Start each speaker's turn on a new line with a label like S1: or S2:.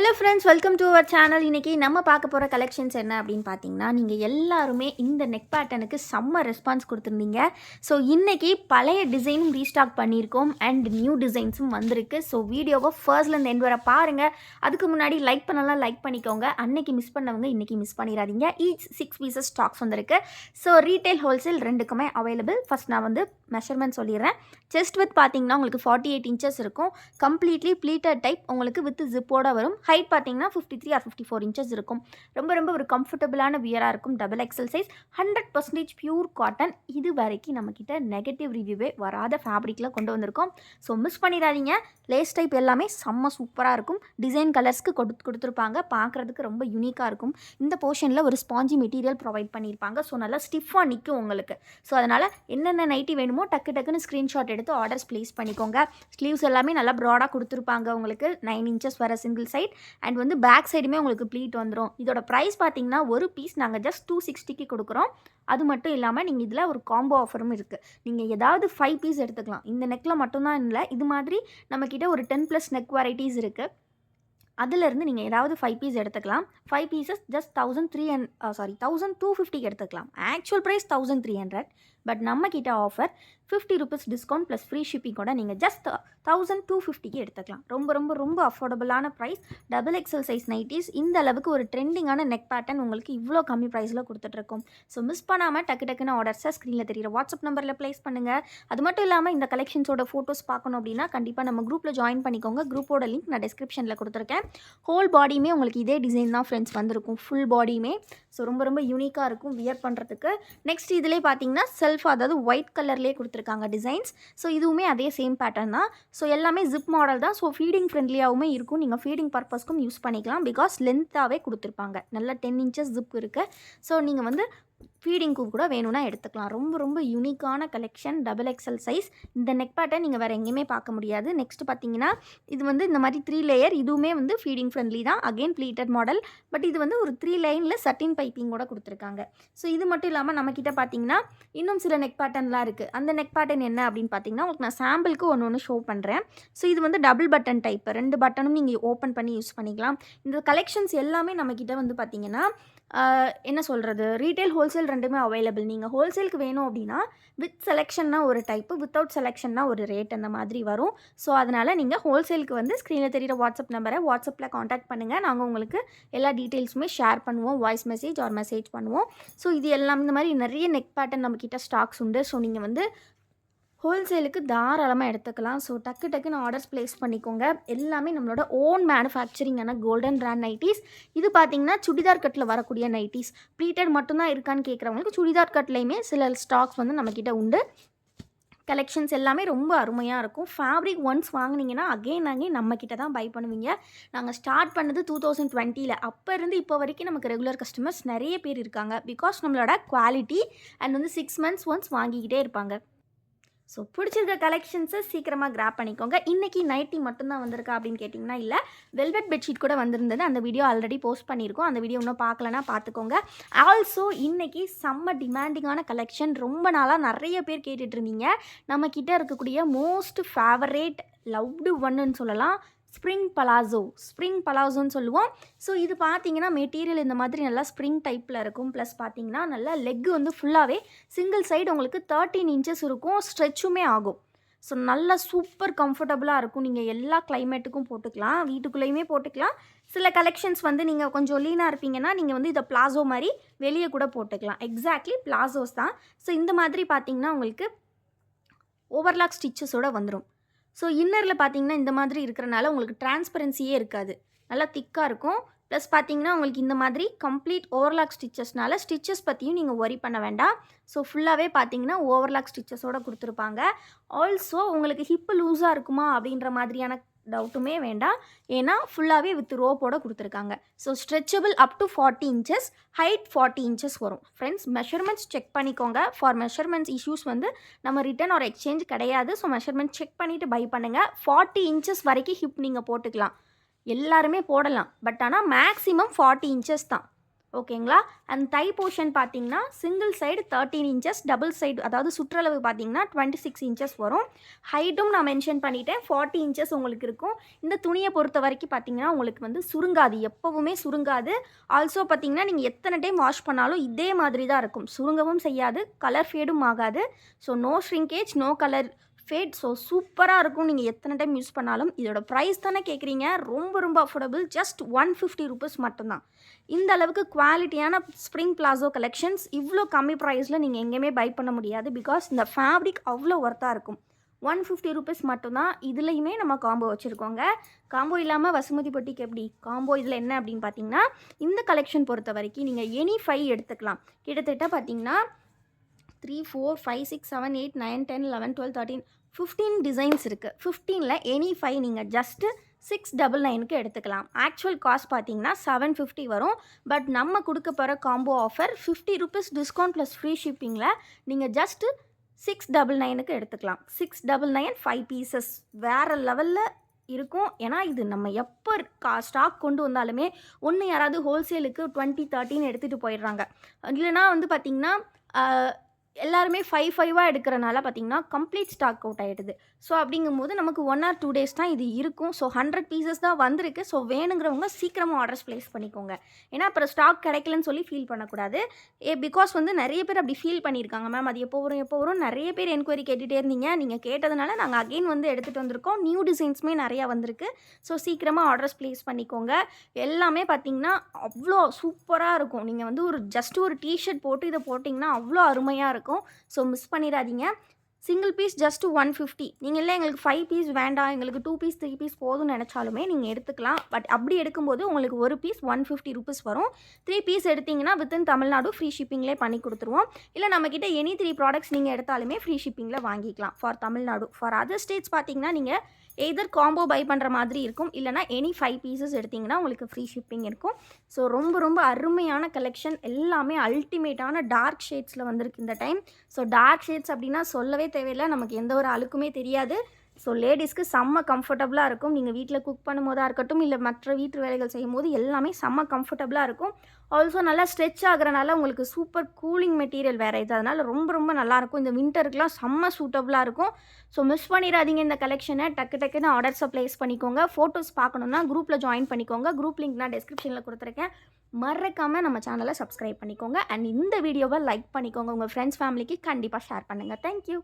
S1: Hello friends, welcome to our channel. இன்றைக்கி நம்ம பார்க்க போகிற கலெக்ஷன்ஸ் என்ன அப்படின்னு பார்த்தீங்கன்னா, நீங்கள் எல்லாருமே இந்த நெக் பேட்டர்னுக்கு செம்ம ரெஸ்பான்ஸ் கொடுத்துருந்தீங்க. ஸோ இன்றைக்கி பழைய டிசைனும் ரீஸ்டாக் பண்ணியிருக்கோம் அண்ட் நியூ டிசைன்ஸும் வந்திருக்கு. ஸோ வீடியோவை ஃபர்ஸ்ட்லேருந்து எண்ட் வர பாருங்கள். அதுக்கு முன்னாடி லைக் பண்ணலாம், லைக் பண்ணிக்கோங்க. அன்னைக்கு மிஸ் பண்ணவங்க இன்றைக்கி மிஸ் பண்ணிடாதீங்க. ஈச் 6 பீசஸ் ஸ்டாக்ஸ் வந்திருக்கு. ஸோ ரீட்டைல் ஹோல்சேல் ரெண்டுக்குமே அவைலபிள். ஃபஸ்ட் நான் வந்து மெஷர்மெண்ட் சொல்லிடுறேன். செஸ்ட் வித் பார்த்தீங்கன்னா உங்களுக்கு 48 இன்ச்சஸ் இருக்கும். கம்ப்ளீட்லி ப்ளீட்டட் டைப், உங்களுக்கு வித் ஜிப்போட வரும். ஹைட் பார்த்தீங்கன்னா 53 ஆர் 54 இன்ச்சஸ் இருக்கும். ரொம்ப ஒரு கம்ஃபர்டபுளான வியராக இருக்கும். Double XL size, 100% pure cotton. இது வரைக்கும் நம்மக்கிட்ட நெகட்டிவ் ரிவ்யூவே வராத ஃபேப்ரிக்கில் கொண்டு வந்திருக்கோம். ஸோ மிஸ் பண்ணிடாதீங்க. லேஸ் டைப் எல்லாமே செம்ம சூப்பராக இருக்கும். டிசைன் கலர்ஸ்க்கு கொடுத்துருப்பாங்க. பார்க்குறதுக்கு ரொம்ப யூனிக்காக இருக்கும். இந்த போர்ஷனில் ஒரு ஸ்பாஞ்சி மெட்டீரியல் ப்ரொவைட் பண்ணியிருப்பாங்க. ஸோ நல்லா ஸ்டிஃபாக நிற்கும் உங்களுக்கு. ஸோ அதனால் என்னென்ன நைட்டி வேணுமோ டக்குன்னு ஸ்க்ரீன்ஷாட் எடுத்து ஆர்டர்ஸ் ப்ளேஸ் பண்ணிக்கோங்க. ஸ்லீவ்ஸ் எல்லாமே நல்லா ப்ராடாக கொடுத்துருப்பாங்க. உங்களுக்கு 9 இன்ச்சஸ் வர சிங்கிள் சைட் அண்ட் வந்து பேக் சைடுமே உங்களுக்கு ப்ளீட் வந்துடும். இதோட ப்ரைஸ் பார்த்தீங்கன்னா ஒரு பீஸ் நாங்கள் ஜஸ்ட் 260க்கு கொடுக்குறோம். அது மட்டும் இல்லாமல் நீங்கள் இதில் ஒரு காம்போ ஆஃபரும் இருக்குது. நீங்கள் ஏதாவது 5 பீஸ் எடுத்துக்கலாம். இந்த நெக்கில் மட்டும்தான் இல்லை, இது மாதிரி நம்மக்கிட்ட ஒரு 10+ நெக் வெரைட்டிஸ் இருக்குது. அதிலிருந்து நீங்கள் ஏதாவது 5 பீஸ் எடுத்துக்கலாம். 5 பீசஸ் ஜஸ்ட் 1250க்கு எடுத்துக்கலாம். Actual price 1300. பட் நம்மக்கிட்ட offer 50 rupees discount plus free shipping கூட நீங்கள் ஜஸ்ட் 1250க்கு எடுத்துக்கலாம். ரொம்ப அஃபோர்டபுளான price. Double XL size nighties இந்த அளவுக்கு ஒரு ட்ரெண்டிங்கான நெக் பேட்டர்ன் உங்களுக்கு இவ்வளோ கம்மி ப்ரைஸில் கொடுத்துட்ருக்கோம். ஸோ மிஸ் பண்ணாமல் டக்குன்னு ஆர்டர்ஸை ஸ்க்ரீனில் தெரியுற வாட்ஸ்அப் நம்பரில் ப்ளேஸ் பண்ணுங்கள். அது மட்டும் இல்லாமல் இந்த கலெக்ஷன்ஸோட ஃபோட்டோஸ் பார்க்கணும் அப்படின்னா கண்டிப்பாக நம்ம குரூப்பில் ஜாயின் பண்ணிக்கோங்க. குரூப்போட லிங்க் நான் டிஸ்கிரிப்ஷனில் கொடுத்துருக்கேன். ஹோல் பாடியுமே உங்களுக்கு இதே டிசைன் தான் ஃப்ரெண்ட்ஸ் வந்திருக்கும். ஃபுல் பாடியுமே ஸோ ரொம்ப யூனிக்காக இருக்கும் வியர் பண்ணுறதுக்கு. நெக்ஸ்ட் இதிலே பார்த்தீங்கன்னா அதாவது ஒயிட் கலர்லேயே கொடுத்துருக்காங்க டிசைன்ஸ். ஸோ இதுவுமே அதே சேம் பேட்டர்ன் தான். ஸோ எல்லாமே ஜிப் மாடல் தான். ஸோ ஃபீடிங் ஃப்ரெண்ட்லியாகவுமே இருக்கும். நீங்கள் ஃபீடிங் பர்பஸ்க்கும் யூஸ் பண்ணிக்கலாம். பிகாஸ் லென்த்தாகவே கொடுத்துருப்பாங்க. நல்லா 10 இன்ச்சஸ் ஜிப் இருக்குது. ஸோ நீங்கள் வந்து ஃபீடிங்க்கு கூட வேணும்னா எடுத்துக்கலாம். ரொம்ப யூனிக்கான கலெக்ஷன். Double XL size. இந்த நெக் பேட்டர்ன் நீங்கள் வேறு எங்கேயுமே பார்க்க முடியாது. நெக்ஸ்ட் பார்த்தீங்கன்னா இது வந்து இந்த மாதிரி 3 லேயர். இதுவுமே வந்து ஃபீடிங் ஃப்ரெண்ட்லி தான். Again pleated model. பட் இது வந்து ஒரு 3 லைனில் சட்டின் பைப்பிங் கூட கொடுத்துருக்காங்க. ஸோ இது மட்டும் இல்லாமல் நம்மக்கிட்ட பார்த்தீங்கன்னா இன்னும் சில நெக் பேட்டர்ன்லாம் இருக்குது. அந்த நெக் பேட்டர்ன் என்ன அப்படின்னு பார்த்தீங்கன்னா உங்களுக்கு நான் சாம்பிளுக்கு ஒன்று ஷோ பண்ணுறேன். ஸோ இது வந்து டபுள் பட்டன் டைப். 2 பட்டனும் நீங்கள் ஓப்பன் பண்ணி யூஸ் பண்ணிக்கலாம். இந்த கலெக்ஷன்ஸ் எல்லாமே நம்மக்கிட்ட வந்து பார்த்தீங்கன்னா என்ன சொல்கிறது, ரீட்டைல் ஹோல்சேல் ரெண்டுமே அவைலபிள். நீங்கள் ஹோல்சேலுக்கு வேணும் அப்படின்னா வித் செலெக்ஷன்னா ஒரு டைப்பு, வித்தவுட் செலெக்ஷன்னா ஒரு ரேட் அந்த மாதிரி வரும். ஸோ அதனால் நீங்கள் ஹோல்சேலுக்கு வந்து ஸ்க்ரீனில் தெரியிற வாட்ஸ்அப் நம்பரை வாட்ஸ்அப்பில் காண்டாக்ட் பண்ணுங்கள். நாங்கள் உங்களுக்கு எல்லா டீட்டெயில்ஸுமே ஷேர் பண்ணுவோம். வாய்ஸ் மெசேஜ் ஆர் மெசேஜ் பண்ணுவோம். ஸோ இது எல்லாம் இந்த மாதிரி நிறைய நெக் பேட்டர்ன் நம்மக்கிட்ட ஸ்டாக்ஸ் உண்டு. ஸோ நீங்கள் வந்து ஹோல்சேலுக்கு தாராளமாக எடுத்துக்கலாம். ஸோ டக்குன்னு ஆர்டர்ஸ் ப்ளேஸ் பண்ணிக்கோங்க. எல்லாமே நம்மளோட ஓன் மேனுஃபேக்சரிங்கான கோல்டன் பிராண்ட் நைட்டிஸ். இது பார்த்தீங்கன்னா சுடிதார் கட்டில் வரக்கூடிய நைட்டிஸ். ப்ளீட்டட் மட்டும்தான் இருக்கான்னு கேட்குறவங்களுக்கு சுடிதார் கட்லேயுமே சில ஸ்டாக்ஸ் வந்து நம்மக்கிட்ட உண்டு. கலெக்ஷன்ஸ் எல்லாமே ரொம்ப அருமையாக இருக்கும். ஃபேப்ரிக் ஒன்ஸ் வாங்கினீங்கன்னா அகெயின் நம்மக்கிட்ட தான் பை பண்ணுவீங்க. நாங்கள் ஸ்டார்ட் பண்ணது 2020. அப்போ இருந்து இப்போ வரைக்கும் நமக்கு ரெகுலர் கஸ்டமர்ஸ் நிறைய பேர் இருக்காங்க. பிகாஸ் நம்மளோட குவாலிட்டி அண்ட் வந்து 6 months ஒன்ஸ் வாங்கிக்கிட்டே இருப்பாங்க. ஸோ பிடிச்சிருக்க கலெக்ஷன்ஸை சீக்கிரமாக கிராப் பண்ணிக்கோங்க. இன்றைக்கி நைட்டி மட்டும்தான் வந்திருக்கா அப்படின்னு கேட்டிங்கன்னா இல்லை, வெல்வெட் பெட்ஷீட் கூட வந்திருந்தது. அந்த வீடியோ ஆல்ரெடி போஸ்ட் பண்ணியிருக்கோம். அந்த வீடியோ இன்னும் பார்க்கலன்னா பார்த்துக்கோங்க. ஆல்சோ இன்றைக்கி செம்ம டிமாண்டிங்கான கலெக்ஷன். ரொம்ப நாளாக நிறைய பேர் கேட்டுட்ருந்தீங்க. நம்மக்கிட்ட இருக்கக்கூடிய மோஸ்ட் ஃபேவரேட் லவ்டு ஒன்னுன்னு சொல்லலாம், ஸ்ப்ரிங் பலாசோன்னு சொல்லுவோம். ஸோ இது பார்த்தீங்கன்னா மெட்டீரியல் இந்த மாதிரி நல்லா ஸ்ப்ரிங் டைப்பில் இருக்கும். ப்ளஸ் பார்த்தீங்கன்னா நல்லா லெக் வந்து ஃபுல்லாகவே சிங்கிள் சைடு உங்களுக்கு 13 இன்ச்சஸ் இருக்கும். ஸ்ட்ரெச்சுமே ஆகும். ஸோ நல்லா சூப்பர் கம்ஃபர்டபுளாக இருக்கும். நீங்கள் எல்லா கிளைமேட்டுக்கும் போட்டுக்கலாம். வீட்டுக்குள்ளேயுமே போட்டுக்கலாம். சில கலெக்ஷன்ஸ் வந்து நீங்கள் கொஞ்சம் லீனாக இருப்பீங்கன்னா நீங்கள் வந்து இதை பிளாசோ மாதிரி வெளியே கூட போட்டுக்கலாம். எக்ஸாக்ட்லி பிளாசோஸ் தான். ஸோ இந்த மாதிரி பார்த்தீங்கன்னா உங்களுக்கு ஓவர்லாக் ஸ்டிச்சஸோடு வந்துடும். ஸோ இன்னரில் பார்த்தீங்கன்னா இந்த மாதிரி இருக்கிறனால உங்களுக்கு டிரான்ஸ்பரன்சியே இருக்காது. நல்லா திக்காக இருக்கும். ப்ளஸ் பார்த்தீங்கன்னா உங்களுக்கு இந்த மாதிரி கம்ப்ளீட் ஓவர்லாக் ஸ்டிச்சஸ்னால ஸ்டிச்சஸ் பற்றியும் நீங்கள் ஒரி பண்ண வேண்டாம். ஸோ ஃபுல்லாகவே பார்த்தீங்கன்னா ஓவர்லாக் ஸ்டிச்சஸோடு கொடுத்துருப்பாங்க. ஆல்சோ உங்களுக்கு ஹிப்பு லூஸாக இருக்குமா அப்படின்ற மாதிரியான டவுட்டுமே வேண்டாம். ஏன்னா ஃபுல்லாகவே வித் ரோப்போட கொடுத்துருக்காங்க. So stretchable up to 40 inches, height 40 inches வரும். ஃப்ரெண்ட்ஸ் மெஷர்மெண்ட்ஸ் செக் பண்ணிக்கோங்க. ஃபார் மெஷர்மெண்ட்ஸ் இஷ்யூஸ் வந்து நம்ம ரிட்டன் ஒரு எக்ஸ்சேஞ்ச் கிடையாது. ஸோ மெஷர்மெண்ட் செக் பண்ணிவிட்டு பை பண்ணுங்கள். 40 இன்ச்சஸ் வரைக்கும் ஹிப் நீங்கள் போட்டுக்கலாம். எல்லாருமே போடலாம். பட் ஆனால் மேக்ஸிமம் 40 இன்ச்சஸ் தான். ஓகேங்களா. அண்ட் தை போர்ஷன் பார்த்தீங்கன்னா single side 13 inches, double side அதாவது சுற்றளவு பார்த்தீங்கன்னா 26 இன்ச்சஸ் வரும். ஹைட்டும் நான் மென்ஷன் பண்ணிட்டேன், 40 இன்ச்சஸ் உங்களுக்கு இருக்கும். இந்த துணியை பொறுத்த வரைக்கும் பார்த்தீங்கன்னா உங்களுக்கு வந்து சுருங்காது, எப்போவுமே சுருங்காது. ஆல்சோ பார்த்தீங்கன்னா நீங்கள் எத்தனை டைம் வாஷ் பண்ணாலும் இதே மாதிரி தான் இருக்கும், சுருங்கவும் செய்யாது, கலர் ஃபேடும் ஆகாது. So no shrinkage, no colour fade. So சூப்பராக இருக்கும் நீங்கள் எத்தனை டைம் யூஸ் பண்ணாலும். இதோட ப்ரைஸ் தானே கேட்குறீங்க, ரொம்ப ரொம்ப அஃபோர்டபுள், ஜஸ்ட் 150 ருபீஸ் மட்டும்தான். இந்த அளவுக்கு குவாலிட்டியான ஸ்ப்ரிங் பிளாசோ கலெக்ஷன்ஸ் இவ்வளோ கம்மி ப்ரைஸில் நீங்கள் எங்கேயுமே பை பண்ண முடியாது. பிகாஸ் இந்த ஃபேப்ரிக் அவ்வளோ ஒர்த்தாக இருக்கும். 150 ருபீஸ் மட்டும்தான். இதுலேயுமே நம்ம காம்போ வச்சுருக்கோங்க. காம்போ இல்லாமல் வசுமதி பொட்டிக்கு எப்படி காம்போ, இதில் என்ன அப்படின்னு பார்த்தீங்கன்னா இந்த கலெக்ஷன் பொறுத்த வரைக்கும் நீங்கள் எனி 5 எடுத்துக்கலாம். கிட்டத்தட்ட பார்த்தீங்கன்னா 3, 4, 5, 6, 7, 8, 9, 10, 11, 12, 13, 15 டிசைன்ஸ் இருக்குது. 15ல் எனி 5 நீங்கள் ஜஸ்ட்டு 699க்கு எடுத்துக்கலாம். ஆக்சுவல் காஸ்ட் பார்த்தீங்கன்னா 750 வரும். பட் நம்ம கொடுக்க போகிற combo offer 50 rupees discount plus free ஷிப்பிங்கில் நீங்கள் ஜஸ்ட்டு 699க்கு எடுத்துக்கலாம். 699 5 பீசஸ் வேறு லெவலில் இருக்கும். ஏன்னா இது நம்ம எப்போ ஸ்டாக் கொண்டு வந்தாலுமே ஒன்று யாராவது ஹோல்சேலுக்கு 20, 13 எடுத்துகிட்டு போயிடுறாங்க. இல்லைனா வந்து பார்த்திங்கன்னா எல்லாருமே 5 எடுக்கிறனால பார்த்திங்கன்னா கம்ப்ளீட் ஸ்டாக் அவுட் ஆகிடுது. ஸோ அப்படிங்கும்போது நமக்கு 1 or 2 டேஸ் தான் இது இருக்கும். ஸோ 100 பீசஸ் தான் வந்திருக்கு. ஸோ வேணுங்கிறவங்க சீக்கிரமாக ஆர்டர்ஸ் ப்ளேஸ் பண்ணிக்கோங்க. ஏன்னா அப்புறம் ஸ்டாக் கிடைக்கலன்னு சொல்லி ஃபீல் பண்ணக்கூடாது. பிகாஸ் வந்து நிறைய பேர் அப்படி ஃபீல் பண்ணியிருக்காங்க, மேம் அது எப்போ வரும் நிறைய பேர் என்கொயரி கேட்டுகிட்டே இருந்தீங்க. நீங்கள் கேட்டதுனால நாங்கள் அகெயின் வந்து எடுத்துகிட்டு வந்திருக்கோம். நியூ டிசைன்ஸுமே நிறையா வந்திருக்கு. ஸோ சீக்கிரமாக ஆர்டர்ஸ் ப்ளேஸ் பண்ணிக்கோங்க. எல்லாமே பார்த்திங்கன்னா அவ்வளோ சூப்பராக இருக்கும். நீங்கள் வந்து ஜஸ்ட் ஒரு டிஷர்ட் போட்டு இதை போட்டிங்கன்னா அவ்வளோ அருமையாக இருக்கும். ஸோ மிஸ் பண்ணிடாதீங்க. Single piece just 150. நீங்கள் இல்லை எங்களுக்கு 5 பீஸ் வேண்டாம், எங்களுக்கு 2 பீஸ் 3 பீஸ் போதும்னு நினச்சாலுமே நீங்கள் எடுத்துக்கலாம். பட் அப்படி எடுக்கும்போது உங்களுக்கு ஒரு பீஸ் 150 ருபீஸ் வரும். 3 பீஸ் எடுத்திங்கன்னா வித்தின் தமிழ்நாடு ஃப்ரீ ஷிப்பிங்லேயே பண்ணி கொடுத்துருவோம். இல்லை நம்மக்கிட்ட எனி 3 ப்ராடக்ட்ஸ் நீங்கள் எடுத்தாலுமே ஃப்ரீ ஷிப்பிங்கில் வாங்கிக்கலாம் for Tamil Nadu. For other states பார்த்தீங்கன்னா நீங்கள் எய்தர் காம்போ பை பண்ணுற மாதிரி இருக்கும், இல்லைனா எனி 5 பீசஸ் எடுத்திங்கன்னா உங்களுக்கு ஃப்ரீ ஷிப்பிங் இருக்கும். ஸோ ரொம்ப ரொம்ப அருமையான கலெக்ஷன், எல்லாமே அல்டிமேட்டான டார்க் ஷேட்ஸில் வந்திருக்கு இந்த டைம். ஸோ டார்க் ஷேட்ஸ் அப்படின்னா சொல்லவே தேவையில்லை, நமக்கு எந்த ஒரு அழுக்குமே தெரியாது. ஸோ லேடிஸ்க்கு செம்ம கம்ஃபர்டபுளாக இருக்கும். நீங்கள் வீட்டில் குக் பண்ணும்போதாக இருக்கட்டும், இல்லை மற்ற வீட்டு வேலைகள் செய்யும் போது எல்லாமே செம்ம கம்ஃபர்டபுளாக இருக்கும். ஆல்சோ நல்லா ஸ்ட்ரெச் ஆகிறனால உங்களுக்கு சூப்பர் கூலிங் மெட்டீரியல் வேறு இது, அதனால் ரொம்ப ரொம்ப நல்லாயிருக்கும். இந்த வின்டருக்குலாம் செம்ம சூட்டபுளாக இருக்கும். ஸோ மிஸ் பண்ணிடாதீங்க இந்த கலெக்ஷனை. டக்குன்னு ஆர்டர்ஸை ப்ளேஸ் பண்ணிக்கோங்க. ஃபோட்டோஸ் பார்க்கணுன்னா குரூப்பில் ஜாயின் பண்ணிக்கோங்க. குரூப் லிங்க் நான் டிஸ்கிரிப்ஷனில் கொடுத்துருக்கேன். மறக்காமல் நம்ம சேனலை சப்ஸ்கிரைப் பண்ணிக்கோங்க. அண்ட் இந்த வீடியோவை லைக் பண்ணிக்கோங்க. உங்கள் ஃப்ரெண்ட்ஸ் ஃபேமிலிக்கு கண்டிப்பாக ஷேர் பண்ணுங்கள். தேங்க்யூ.